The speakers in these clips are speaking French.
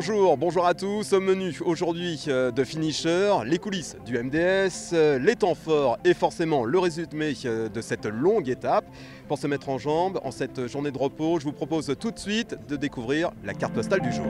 Bonjour à tous. Au menu aujourd'hui de Finisher, les coulisses du MDS, les temps forts et forcément le résumé de cette longue étape. Pour se mettre en jambes en cette journée de repos, je vous propose tout de suite de découvrir la carte postale du jour.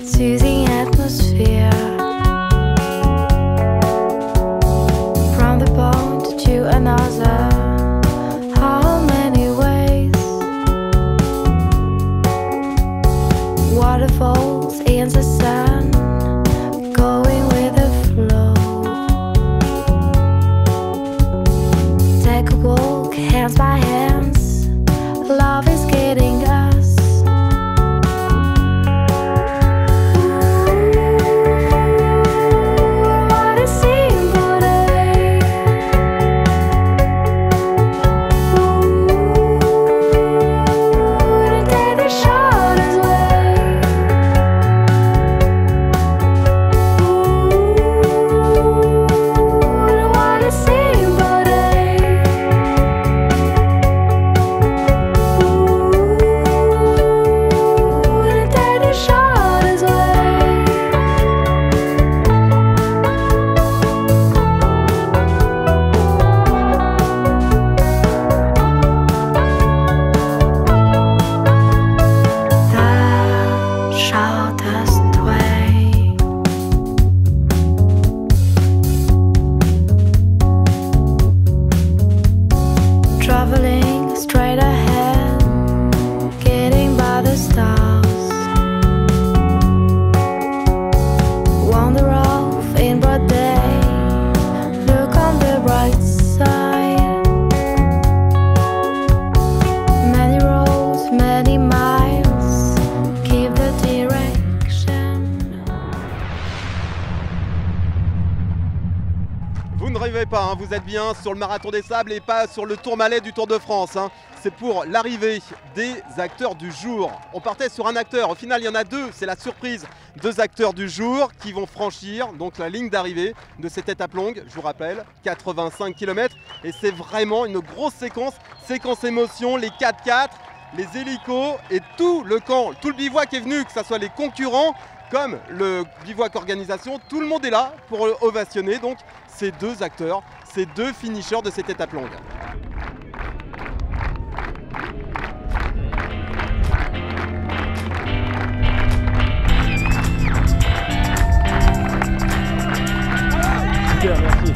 Soothing atmosphere, from the pond to another, how many ways? Waterfalls in the sun, going with the flow. Take a walk, hands by hands, love is getting us. Traveling straight ahead, getting by the stars. Wander off in broad day, look on the bright side. Many roads, many miles, keep the direction. Vous ne rêvez pas, hein, vous êtes bien sur le Marathon des Sables et pas sur le Tourmalet du Tour de France. Hein. C'est pour l'arrivée des acteurs du jour. On partait sur un acteur, au final il y en a deux, c'est la surprise. Deux acteurs du jour qui vont franchir donc la ligne d'arrivée de cette étape longue, je vous rappelle, 85 km. Et c'est vraiment une grosse séquence émotion, les 4x4, les hélicos et tout le camp, tout le bivouac est venu, que ce soit les concurrents comme le bivouac organisation, tout le monde est là pour ovationner donc ces deux acteurs, ces deux finishers de cette étape longue. Super, merci.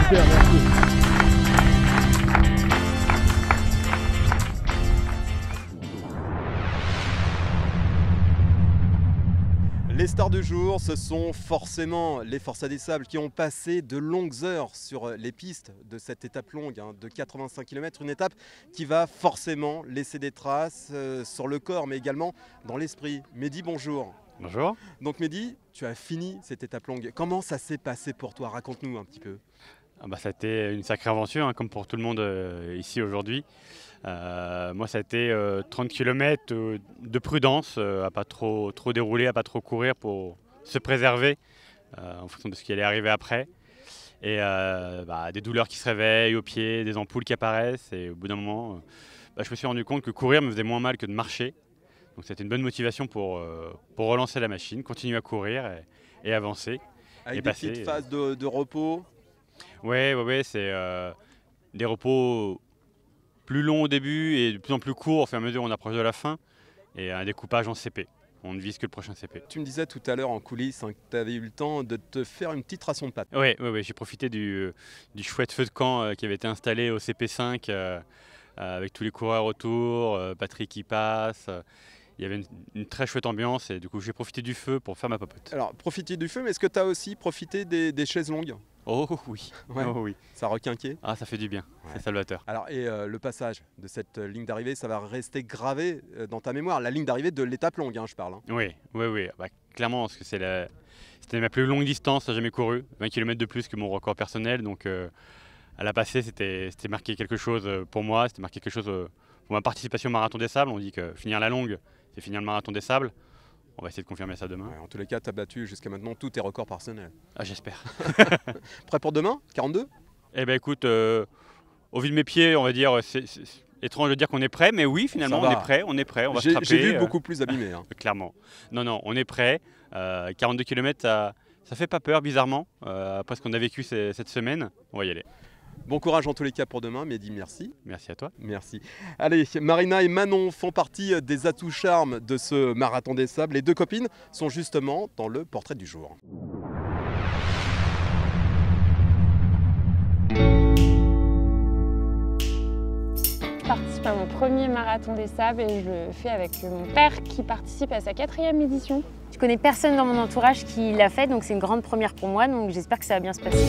Super, merci. Les stars du jour, ce sont forcément les Forçats des Sables qui ont passé de longues heures sur les pistes de cette étape longue hein, de 85 km. Une étape qui va forcément laisser des traces sur le corps mais également dans l'esprit. Mehdi, bonjour. Bonjour. Donc Mehdi, tu as fini cette étape longue. Comment ça s'est passé pour toi? Raconte-nous un petit peu. Ça a été une sacrée aventure, hein, comme pour tout le monde ici aujourd'hui. Moi, ça a été 30 km de prudence, à pas trop dérouler, à pas trop courir pour se préserver en fonction de ce qui allait arriver après. Et des douleurs qui se réveillent aux pieds, des ampoules qui apparaissent. Et au bout d'un moment, je me suis rendu compte que courir me faisait moins mal que de marcher. Donc c'était une bonne motivation pour relancer la machine, continuer à courir et avancer. Avec et des passer, petites phases de repos. Ouais, c'est des repos plus long au début et de plus en plus court au fur et à mesure où on approche de la fin, et un découpage en CP. On ne vise que le prochain CP. Tu me disais tout à l'heure en coulisses que tu avais eu le temps de te faire une petite ration de pâtes. Oui, j'ai profité du chouette feu de camp qui avait été installé au CP5 avec tous les coureurs autour, Patrick qui passe. Il y avait une très chouette ambiance et du coup j'ai profité du feu pour faire ma popote. Alors, profiter du feu, mais est-ce que tu as aussi profité des chaises longues? Oh oui, Ouais. oh oui. Ça requinquait. Ah, ça fait du bien, Ouais. c'est salvateur. Alors, et le passage de cette ligne d'arrivée, ça va rester gravé dans ta mémoire. La ligne d'arrivée de l'étape longue, hein, je parle. Hein. Oui. Bah, clairement, parce que c'était ma plus longue distance à jamais couru, 20 km de plus que mon record personnel. Donc à la passée, c'était marqué quelque chose pour moi, c'était marqué quelque chose pour ma participation au Marathon des Sables. On dit que finir la longue, c'est finir le Marathon des Sables. On va essayer de confirmer ça demain. Ouais, en tous les cas, tu as battu jusqu'à maintenant tous tes records personnels. Ah, j'espère. Prêt pour demain? 42? Eh ben écoute, au vu de mes pieds, on va dire, c'est étrange de dire qu'on est prêt, mais oui, finalement, Ça on va. est prêt, on va se J'ai trapper. vu beaucoup plus abîmé. Hein. Clairement. Non, on est prêt. 42 km, ça fait pas peur, bizarrement, après ce qu'on a vécu cette semaine. On va y aller. Bon courage en tous les cas pour demain, Mehdi, merci. Merci à toi. Merci. Allez, Marina et Manon font partie des atouts charmes de ce Marathon des Sables. Les deux copines sont justement dans le portrait du jour. Je participe à mon premier Marathon des Sables et je le fais avec mon père qui participe à sa 4e édition. Je connais personne dans mon entourage qui l'a fait, donc c'est une grande première pour moi, donc j'espère que ça va bien se passer.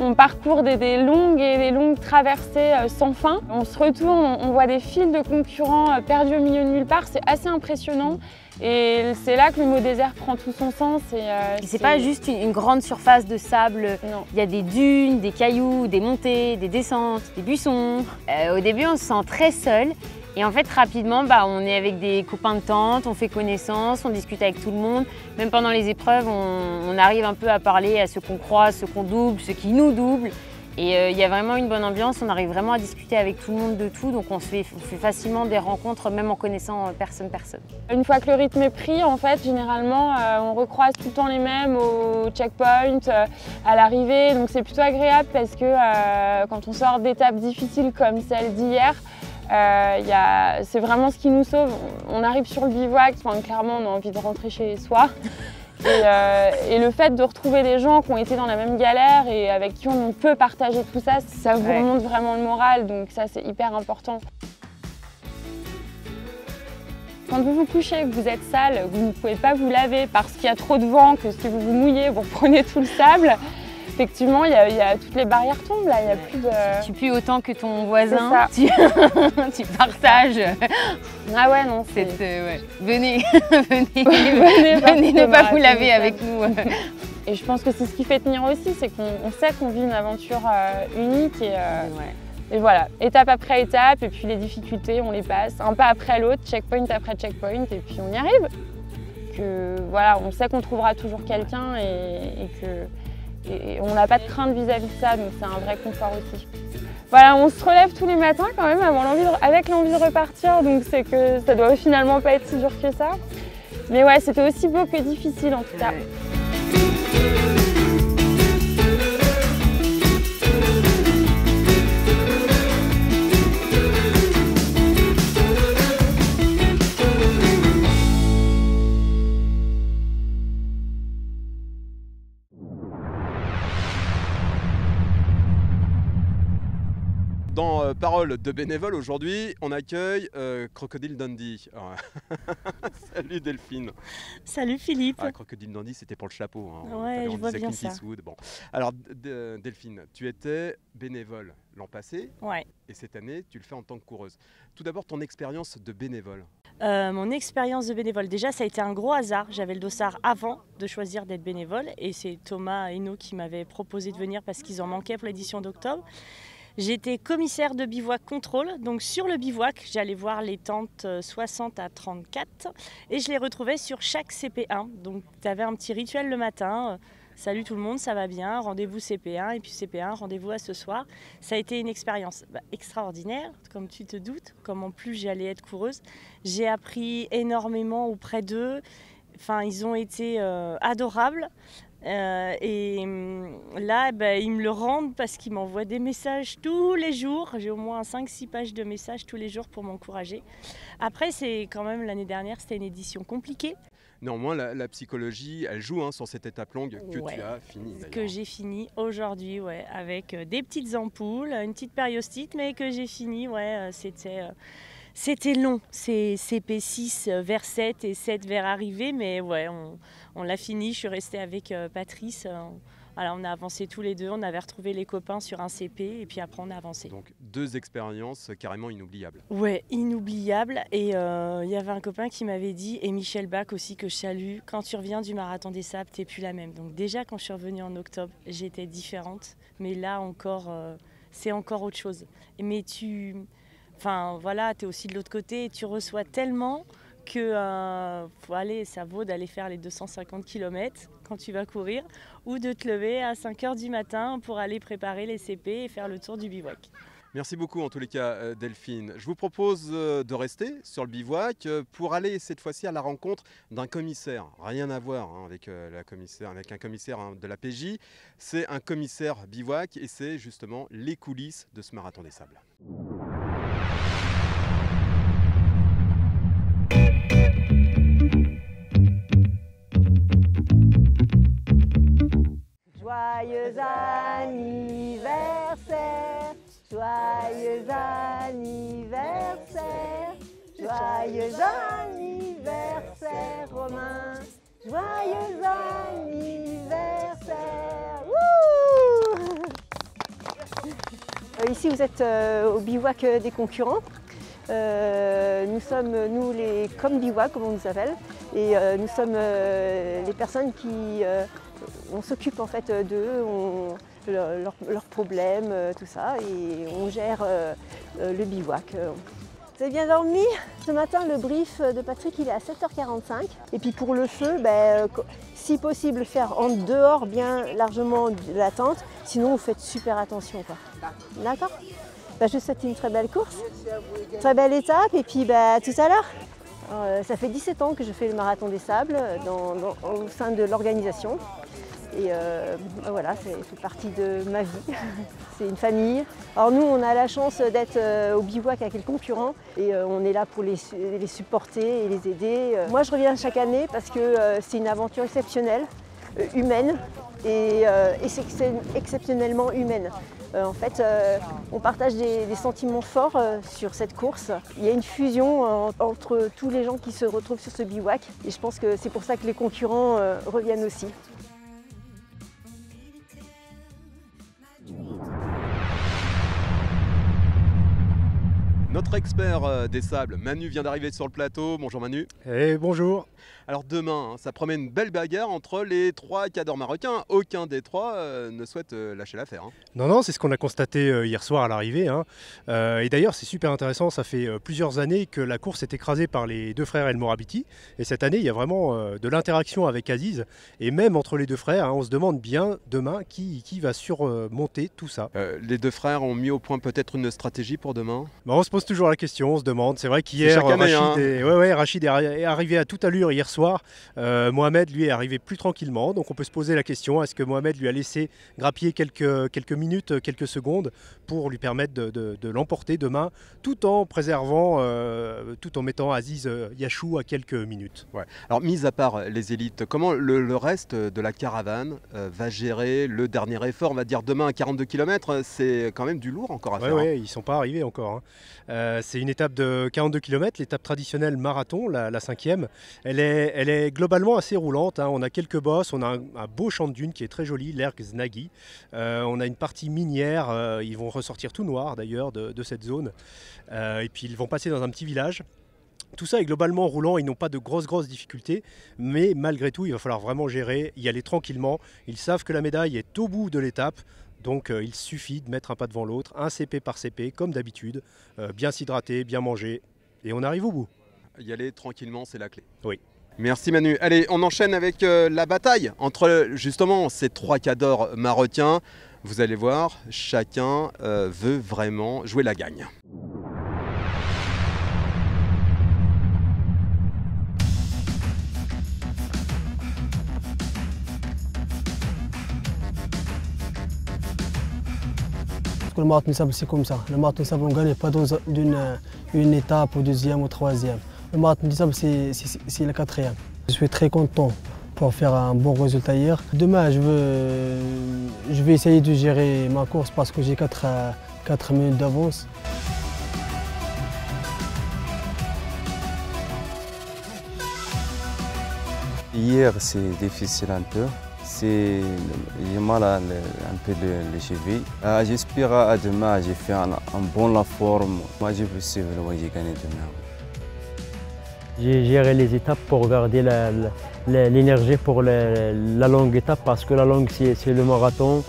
On parcourt des longues et des longues traversées sans fin. On se retourne, on voit des files de concurrents perdus au milieu de nulle part, c'est assez impressionnant. Et c'est là que le mot désert prend tout son sens. Et c'est pas juste une grande surface de sable, Non. il y a des dunes, des cailloux, des montées, des descentes, des buissons. Au début on se sent très seul. Et en fait, rapidement, on est avec des copains de tente, on fait connaissance, on discute avec tout le monde. Même pendant les épreuves, on arrive un peu à parler à ceux qu'on croise, ceux qu'on double, ceux qui nous doublent. Et il y a vraiment une bonne ambiance, on arrive vraiment à discuter avec tout le monde de tout. Donc on fait facilement des rencontres, même en connaissant personne. Une fois que le rythme est pris, en fait, généralement, on recroise tout le temps les mêmes au checkpoint, à l'arrivée. Donc c'est plutôt agréable parce que quand on sort d'étapes difficiles comme celle d'hier, c'est vraiment ce qui nous sauve. On arrive sur le bivouac, clairement on a envie de rentrer chez soi. Et le fait de retrouver des gens qui ont été dans la même galère et avec qui on peut partager tout ça, ça vous remonte vraiment le moral, donc ça c'est hyper important. Quand vous vous couchez, que vous êtes sale, que vous ne pouvez pas vous laver parce qu'il y a trop de vent, que si vous vous mouillez, vous reprenez tout le sable, effectivement, il y a toutes les barrières tombent là, il n'y a plus de... Tu pues autant que ton voisin, C'est tu partages. Ah ouais, non, c'est... Venez, Venez ne pas vous Marathon laver des avec Sables. nous. Et je pense que c'est ce qui fait tenir aussi, c'est qu'on sait qu'on vit une aventure unique et voilà, étape après étape, et puis les difficultés, on les passe un pas après l'autre, checkpoint après checkpoint, et puis on y arrive. Voilà, on sait qu'on trouvera toujours quelqu'un et on n'a pas de crainte vis-à-vis de ça, donc c'est un vrai confort aussi. Voilà, on se relève tous les matins quand même avec l'envie de repartir, donc c'est que ça doit finalement pas être si dur que ça. Mais ouais, c'était aussi beau que difficile en tout cas. Dans Parole de bénévole, aujourd'hui, on accueille Crocodile Dundee. Salut Delphine. Salut Philippe. Ah, Crocodile Dundee, c'était pour le chapeau. Hein. Ouais, On je vois disait bien Clint ça. Eastwood. Bon. Alors, Delphine, tu étais bénévole l'an passé Ouais. et cette année, tu le fais en tant que coureuse. Tout d'abord, ton expérience de bénévole. Mon expérience de bénévole, déjà ça a été un gros hasard. J'avais le dossard avant de choisir d'être bénévole et c'est Thomas Hainaut qui m'avait proposé de venir parce qu'ils en manquaient pour l'édition d'octobre. J'étais commissaire de bivouac contrôle, donc sur le bivouac, j'allais voir les tentes 60 à 34 et je les retrouvais sur chaque CP1. Donc tu avais un petit rituel le matin, salut tout le monde, ça va bien, rendez-vous CP1 et puis CP1, rendez-vous à ce soir. Ça a été une expérience extraordinaire, comme tu te doutes, comme en plus j'allais être coureuse. J'ai appris énormément auprès d'eux, enfin, ils ont été adorables. Là, ils me le rendent parce qu'ils m'envoient des messages tous les jours. J'ai au moins 5-6 pages de messages tous les jours pour m'encourager. Après, c'est quand même l'année dernière, c'était une édition compliquée. Néanmoins, la psychologie, elle joue sur cette étape longue que tu as fini. Que j'ai fini aujourd'hui, avec des petites ampoules, une petite périostite, mais que j'ai fini, c'était long. C'est CP6 vers 7 et 7 vers arrivée, mais on l'a fini. Je suis restée avec Patrice. On a avancé tous les deux, on avait retrouvé les copains sur un CP et puis après on a avancé. Donc 2 expériences carrément inoubliables. Ouais, inoubliables. Et il y avait un copain qui m'avait dit, et Michel Bach aussi que je salue, quand tu reviens du Marathon des Sables, t'es plus la même. Donc déjà quand je suis revenue en octobre, j'étais différente. Mais là encore, c'est encore autre chose. Mais t'es aussi de l'autre côté et tu reçois tellement que ça vaut d'aller faire les 250 km quand tu vas courir ou de te lever à 5h du matin pour aller préparer les CP et faire le tour du bivouac. Merci beaucoup en tous les cas Delphine. Je vous propose de rester sur le bivouac pour aller cette fois-ci à la rencontre d'un commissaire. Rien à voir avec un commissaire de la PJ. C'est un commissaire bivouac et c'est justement les coulisses de ce Marathon des Sables. Joyeux anniversaire, joyeux anniversaire, joyeux anniversaire Romain, joyeux anniversaire. Ici vous êtes au bivouac des concurrents. Nous sommes les comme bivouac comme on nous appelle et nous sommes les personnes qui on s'occupe en fait d'eux, leurs problèmes, tout ça, et on gère le bivouac. Vous avez bien dormi? Ce matin, le brief de Patrick, il est à 7h45. Et puis pour le feu, si possible, faire en dehors bien largement de la tente. Sinon, vous faites super attention, quoi. D'accord? Je vous souhaite une très belle course, très belle étape, et puis à tout à l'heure. Ça fait 17 ans que je fais le Marathon des Sables au sein de l'organisation. Et voilà, ça fait partie de ma vie, c'est une famille. Alors nous, on a la chance d'être au bivouac avec les concurrents et on est là pour les supporter et les aider. Moi, je reviens chaque année parce que c'est une aventure exceptionnelle, humaine et c'est exceptionnellement humaine. En fait, on partage des sentiments forts sur cette course. Il y a une fusion entre tous les gens qui se retrouvent sur ce bivouac et je pense que c'est pour ça que les concurrents reviennent aussi. Notre expert des sables, Manu, vient d'arriver sur le plateau. Bonjour Manu. Et bonjour. Alors demain, ça promet une belle bagarre entre les 3 cadors marocains. Aucun des 3 ne souhaite lâcher l'affaire. Non, c'est ce qu'on a constaté hier soir à l'arrivée. Et d'ailleurs, c'est super intéressant. Ça fait plusieurs années que la course est écrasée par les 2 frères El Morabiti. Et cette année, il y a vraiment de l'interaction avec Aziz. Et même entre les 2 frères, on se demande bien demain qui va surmonter tout ça. Les 2 frères ont mis au point peut-être une stratégie pour demain. On se pose toujours la question, on se demande. C'est vrai qu'hier, Rachid est arrivé à toute allure hier soir. Mohamed, lui, est arrivé plus tranquillement. Donc on peut se poser la question, est-ce que Mohamed lui a laissé grappiller quelques minutes, quelques secondes pour lui permettre de l'emporter demain, tout en préservant, tout en mettant Aziz Yachou à quelques minutes. Ouais. Alors, mis à part les élites, comment le reste de la caravane va gérer le dernier effort? On va dire demain à 42 km, c'est quand même du lourd encore à faire. Oui, ils ne sont pas arrivés encore. C'est une étape de 42 km, l'étape traditionnelle marathon, la 5e. Elle est globalement assez roulante. On a quelques bosses, on a un beau champ de dunes qui est très joli, l'Erg Znagi. On a une partie minière, ils vont ressortir tout noir d'ailleurs de cette zone. Et puis ils vont passer dans un petit village. Tout ça est globalement roulant, ils n'ont pas de grosses difficultés, mais malgré tout, il va falloir vraiment gérer, y aller tranquillement. Ils savent que la médaille est au bout de l'étape. Donc il suffit de mettre un pas devant l'autre, un CP par CP, comme d'habitude, bien s'hydrater, bien manger, et on arrive au bout. Y aller tranquillement, c'est la clé. Oui. Merci Manu. Allez, on enchaîne avec la bataille entre justement ces 3 cadors marocains. Vous allez voir, chacun veut vraiment jouer la gagne. que le marathon des sables, c'est comme ça. Le marathon des sables, on ne gagne pas dans une étape, ou deuxième ou troisième. Le marathon des sables, c'est la quatrième. Je suis très content pour faire un bon résultat hier. Demain, je vais essayer de gérer ma course parce que j'ai 4 minutes d'avance. Hier, c'est difficile un peu. J'ai mal un peu les chevilles. J'espère à demain, j'ai fait un bon la forme. Moi, je peux suivre le j'ai gagné demain. J'ai géré les étapes pour garder l'énergie pour la longue étape parce que la longue, c'est le marathon.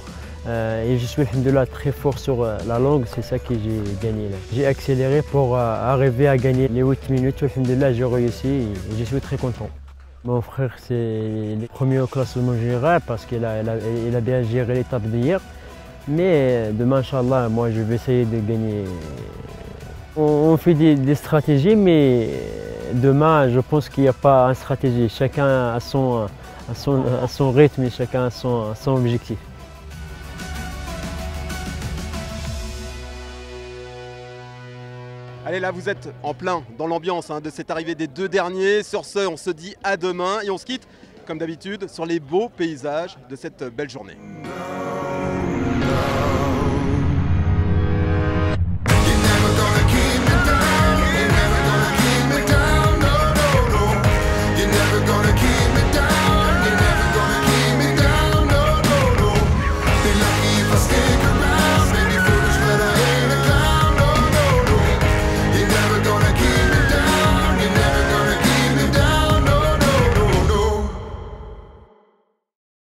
Et je suis alhamdoulilah très fort sur la longue, c'est ça que j'ai gagné. J'ai accéléré pour arriver à gagner les 8 minutes. Alhamdoulilah, j'ai réussi et je suis très content. Mon frère, c'est le premier au classement général parce qu'il a bien géré l'étape d'hier. Mais demain, Inch'Allah, moi, je vais essayer de gagner. On fait des stratégies, mais demain, je pense qu'il n'y a pas une stratégie. Chacun a son rythme et chacun a son objectif. Allez, là vous êtes en plein dans l'ambiance de cette arrivée des 2 derniers. Sur ce, on se dit à demain et on se quitte comme d'habitude sur les beaux paysages de cette belle journée.